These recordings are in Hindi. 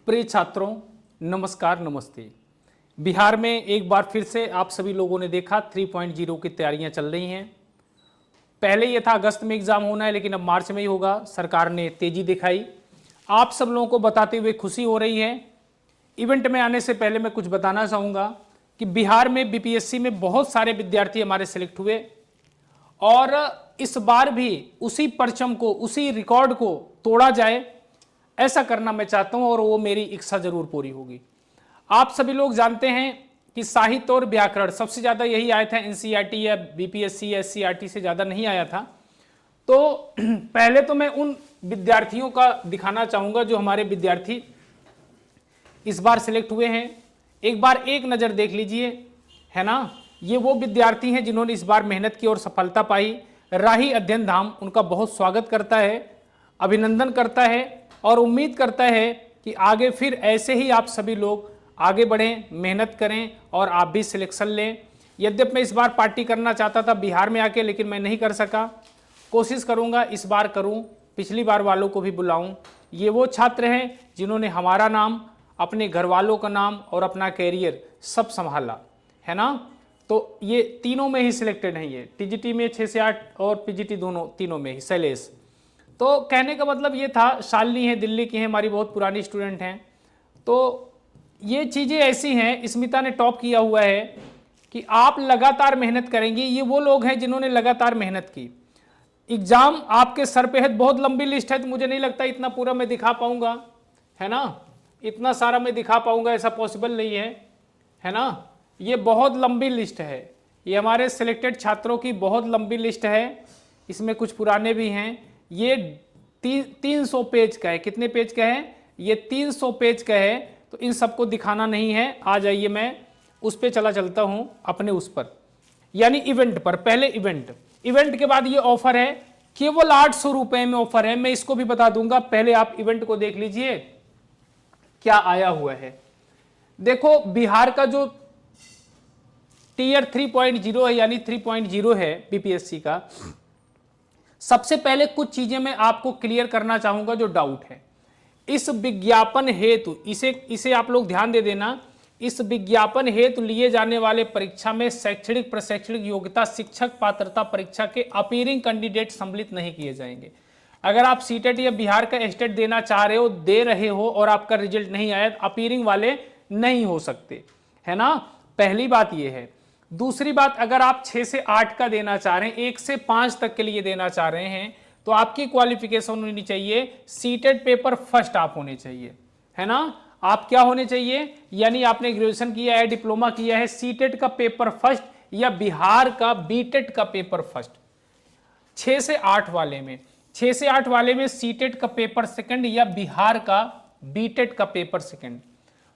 प्रिय छात्रों, नमस्कार नमस्ते। बिहार में एक बार फिर से आप सभी लोगों ने देखा 3.0 की तैयारियां चल रही हैं। पहले ये था अगस्त में एग्जाम होना है, लेकिन अब मार्च में ही होगा। सरकार ने तेजी दिखाई। आप सब लोगों को बताते हुए खुशी हो रही है। इवेंट में आने से पहले मैं कुछ बताना चाहूँगा कि बिहार में बीपीएससी में बहुत सारे विद्यार्थी हमारे सिलेक्ट हुए और इस बार भी उसी परचम को, उसी रिकॉर्ड को तोड़ा जाए, ऐसा करना मैं चाहता हूं और वो मेरी इच्छा जरूर पूरी होगी। आप सभी लोग जानते हैं कि साहित्य और व्याकरण सबसे ज्यादा यही आया था। एनसीईआरटी या बीपीएससी या एससीईआरटी से ज्यादा नहीं आया था। तो पहले तो मैं उन विद्यार्थियों का दिखाना चाहूंगा जो हमारे विद्यार्थी इस बार सिलेक्ट हुए हैं। एक बार एक नजर देख लीजिए, है ना। ये वो विद्यार्थी हैं जिन्होंने इस बार मेहनत की और सफलता पाई। राही अध्ययन धाम उनका बहुत स्वागत करता है, अभिनंदन करता है और उम्मीद करता है कि आगे फिर ऐसे ही आप सभी लोग आगे बढ़ें, मेहनत करें और आप भी सिलेक्शन लें। यद्यपि मैं इस बार पार्टी करना चाहता था बिहार में आके, लेकिन मैं नहीं कर सका। कोशिश करूंगा इस बार करूं, पिछली बार वालों को भी बुलाऊं। ये वो छात्र हैं जिन्होंने हमारा नाम, अपने घर वालों का नाम और अपना कैरियर सब संभाला, है ना। तो ये तीनों में ही सिलेक्टेड हैं। ये टीजीटी में 6 से 8 और पीजीटी तीनों में ही। शैलेश, तो कहने का मतलब ये था, शालिनी है, दिल्ली की है, हमारी बहुत पुरानी स्टूडेंट हैं। तो ये चीज़ें ऐसी हैं, स्मिता ने टॉप किया हुआ है कि आप लगातार मेहनत करेंगे। ये वो लोग हैं जिन्होंने लगातार मेहनत की। एग्जाम आपके सर पे है, बहुत लंबी लिस्ट है, तो मुझे नहीं लगता इतना पूरा मैं दिखा पाऊंगा, है ना। इतना सारा मैं दिखा पाऊंगा ऐसा पॉसिबल नहीं है ना। ये बहुत लंबी लिस्ट है, ये हमारे सिलेक्टेड छात्रों की बहुत लंबी लिस्ट है। इसमें कुछ पुराने भी हैं। ये 300 पेज का है। कितने पेज का है? ये 300 पेज का है। तो इन सबको दिखाना नहीं है। आ जाइए, मैं उस पर चलता हूं, अपने उस पर, यानी इवेंट पर। पहले इवेंट के बाद ये ऑफर है, केवल 800 रुपए में ऑफर है। मैं इसको भी बता दूंगा, पहले आप इवेंट को देख लीजिए क्या आया हुआ है। देखो, बिहार का जो टीयर 3.0 है, यानी 3.0 है बीपीएससी का, सबसे पहले कुछ चीजें मैं आपको क्लियर करना चाहूंगा जो डाउट है। इस विज्ञापन हेतु, इसे आप लोग ध्यान दे देना, इस विज्ञापन हेतु लिए जाने वाले परीक्षा में शैक्षणिक प्रशैक्षणिक योग्यता शिक्षक पात्रता परीक्षा के अपीयरिंग कैंडिडेट सम्मिलित नहीं किए जाएंगे। अगर आप सीटेट या बिहार का स्टेट देना चाह रहे हो, दे रहे हो और आपका रिजल्ट नहीं आया, अपीयरिंग वाले नहीं हो सकते, है ना। पहली बात यह है। दूसरी बात, अगर आप 6 से 8 का देना चाह रहे हैं, 1 से 5 तक के लिए देना चाह रहे हैं, तो आपकी क्वालिफिकेशन होनी चाहिए सीटेट पेपर फर्स्ट आप होने चाहिए, है ना। आप क्या होने चाहिए? यानी आपने ग्रेजुएशन किया है, डिप्लोमा किया है, सीटेट का पेपर फर्स्ट या बिहार का बीटेट का पेपर फर्स्ट। 6 से 8 वाले में, 6 से 8 वाले में सीटेट का पेपर सेकंड या बिहार का बीटेट का पेपर सेकंड।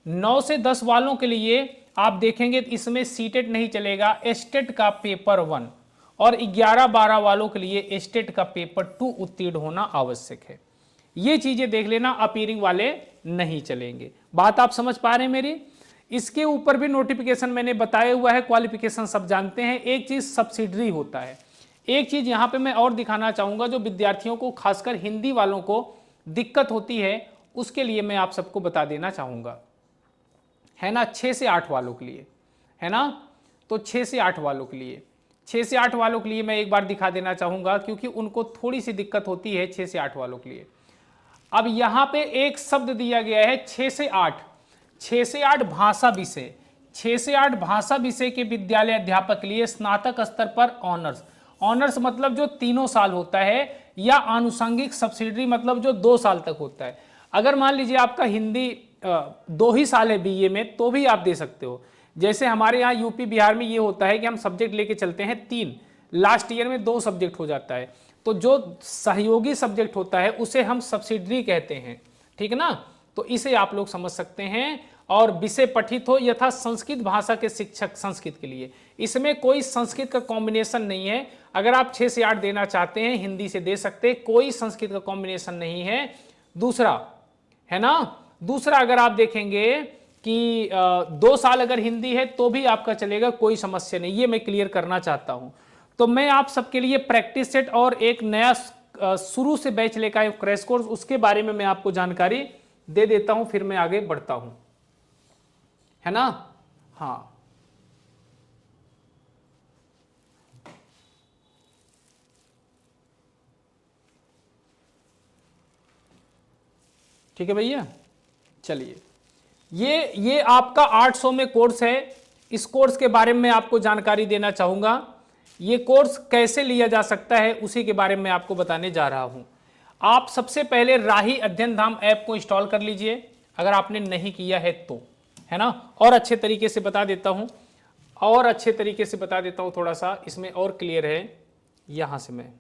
9 से 10 वालों के लिए आप देखेंगे तो इसमें सीटेट नहीं चलेगा, एस्टेट का पेपर 1, और 11-12 वालों के लिए एस्टेट का पेपर 2 उत्तीर्ण होना आवश्यक है। ये चीजें देख लेना, अपीयरिंग वाले नहीं चलेंगे। बात आप समझ पा रहे हैं मेरी? इसके ऊपर भी नोटिफिकेशन मैंने बताया हुआ है, क्वालिफिकेशन सब जानते हैं। एक चीज सब्सिडरी होता है। एक चीज यहां पे मैं और दिखाना चाहूंगा, जो विद्यार्थियों को, खासकर हिंदी वालों को दिक्कत होती है, उसके लिए मैं आप सबको बता देना चाहूंगा, है ना। 6 से 8 वालों के लिए, है ना। तो 6 से 8 वालों के लिए, 6 से 8 वालों के लिए मैं एक बार दिखा देना चाहूंगा, क्योंकि उनको थोड़ी सी दिक्कत होती है 6 से 8 वालों के लिए। अब यहां पे एक शब्द दिया गया है 6 से 8, 6 से 8 भाषा विषय, 6 से 8 भाषा विषय के विद्यालय अध्यापक के लिए स्नातक स्तर पर ऑनर्स। ऑनर्स मतलब जो 3 साल होता है, या आनुषंगिक सब्सिडरी मतलब जो 2 साल तक होता है। अगर मान लीजिए आपका हिंदी 2 ही साल है बीए में, तो भी आप दे सकते हो। जैसे हमारे यहाँ यूपी बिहार में ये होता है कि हम सब्जेक्ट लेके चलते हैं 3, लास्ट ईयर में 2 सब्जेक्ट हो जाता है। तो जो सहयोगी सब्जेक्ट होता है उसे हम सब्सिडरी कहते हैं, ठीक ना। तो इसे आप लोग समझ सकते हैं। और विषय पठित हो यथा संस्कृत भाषा के शिक्षक, संस्कृत के लिए, इसमें कोई संस्कृत का कॉम्बिनेशन नहीं है। अगर आप 6 से 8 देना चाहते हैं, हिंदी से दे सकते हैं, कोई संस्कृत का कॉम्बिनेशन नहीं है। दूसरा, है ना, दूसरा अगर आप देखेंगे कि 2 साल अगर हिंदी है तो भी आपका चलेगा, कोई समस्या नहीं। ये मैं क्लियर करना चाहता हूं। तो मैं आप सबके लिए प्रैक्टिस सेट और एक नया शुरू से बैच लेकर क्रैश कोर्स, उसके बारे में मैं आपको जानकारी दे देता हूं, फिर मैं आगे बढ़ता हूं, है ना। हाँ, ठीक है भैया। चलिए, ये आपका 800 में कोर्स है। इस कोर्स के बारे में आपको जानकारी देना चाहूंगा। ये कोर्स कैसे लिया जा सकता है उसी के बारे में आपको बताने जा रहा हूं। आप सबसे पहले राही अध्ययन धाम ऐप को इंस्टॉल कर लीजिए, अगर आपने नहीं किया है तो, है ना। और अच्छे तरीके से बता देता हूं, थोड़ा सा इसमें और क्लियर है। यहां से मैं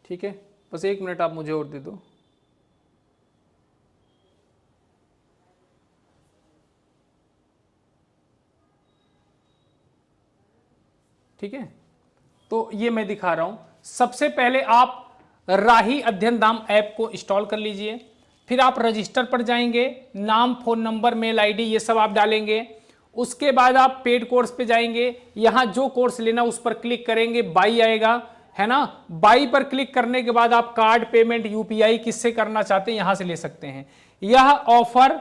ठीक है, बस 1 मिनट आप मुझे और दे दो। ठीक है, तो ये मैं दिखा रहा हूं। सबसे पहले आप राही अध्ययन धाम ऐप को इंस्टॉल कर लीजिए, फिर आप रजिस्टर पर जाएंगे, नाम, फोन नंबर, मेल आईडी ये सब आप डालेंगे। उसके बाद आप पेड कोर्स पे जाएंगे, यहां जो कोर्स लेना उस पर क्लिक करेंगे, बाई आएगा, है ना। बाई पर क्लिक करने के बाद आप कार्ड पेमेंट, यूपीआई किससे करना चाहते हैं यहां से ले सकते हैं। यह ऑफर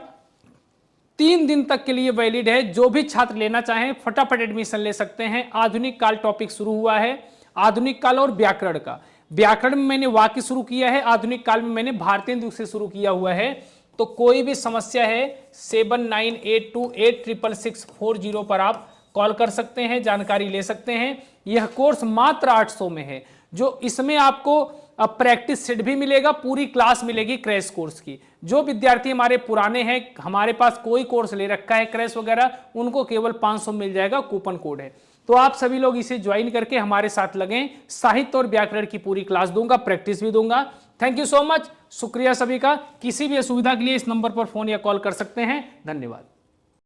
3 दिन तक के लिए वैलिड है। जो भी छात्र लेना चाहें फटाफट एडमिशन ले सकते हैं। आधुनिक काल टॉपिक शुरू हुआ है, आधुनिक काल और व्याकरण का। व्याकरण में मैंने वाक्य शुरू किया है, आधुनिक काल में मैंने भारतेंदु से शुरू किया हुआ है। तो कोई भी समस्या है 7982866640 पर आप कॉल कर सकते हैं, जानकारी ले सकते हैं। यह कोर्स मात्र 800 में है, जो इसमें आपको प्रैक्टिस सेट भी मिलेगा, पूरी क्लास मिलेगी क्रैश कोर्स की। जो विद्यार्थी हमारे पुराने हैं, हमारे पास कोई कोर्स ले रखा है क्रैश वगैरह, उनको केवल 500 मिल जाएगा, कूपन कोड है। तो आप सभी लोग इसे ज्वाइन करके हमारे साथ लगें। साहित्य और व्याकरण की पूरी क्लास दूंगा, प्रैक्टिस भी दूंगा। थैंक यू सो मच, शुक्रिया सभी का। किसी भी असुविधा के लिए इस नंबर पर फोन या कॉल कर सकते हैं। धन्यवाद।